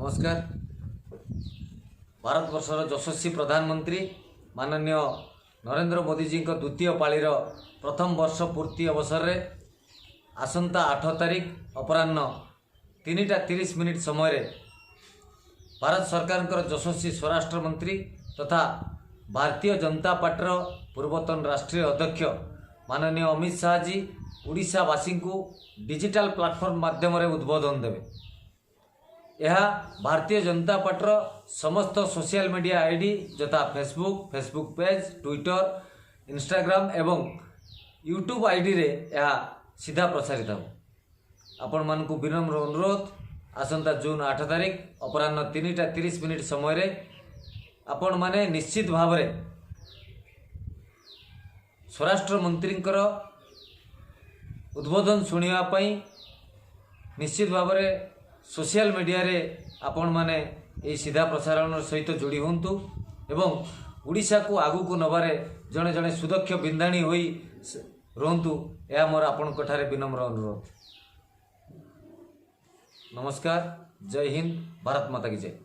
नमस्कार। भारतवर्षर यशस्वी प्रधानमंत्री माननीय नरेंद्र मोदी जी द्वितीय पाळीर प्रथम वर्ष पूर्ति अवसर में आसंता 8 तारिख अपराह्न 3:30 समय भारत सरकार यशस्वी स्वराष्ट्र मंत्री तथा भारतीय जनता पार्टी पूर्वतन राष्ट्रीय अध्यक्ष माननीय अमित शाह जी ओडिशावासी को डिजिटल प्लाटफॉर्म माध्यम उद्बोधन देवे। यह भारतीय जनता पार्टी समस्त सोशल मीडिया आईडी जथा फेसबुक पेज, ट्विटर, इंस्टाग्राम एवं यूट्यूब आईडी रे यह सीधा प्रसारित हो। आपण मान को विनम्र अनुरोध आसंता जून 8 तारिख अपराह्न 3:30 समय रे आपण माने निश्चित भाव रे स्वराष्ट्र मंत्री उद्बोधन सुनिया पई निश्चित भाव रे सोशल मीडिया रे आपण माने ए सीधा प्रसारण सहित जोड़ी होंतु एवं ओडिशा को आगु को नबारे जड़े जड़े सुदक्ष बिंदाणी होई रहंतु। यह मोर आपण कठारे विनम्र अनुरोध। नमस्कार। जय हिंद। भारत माता की जय।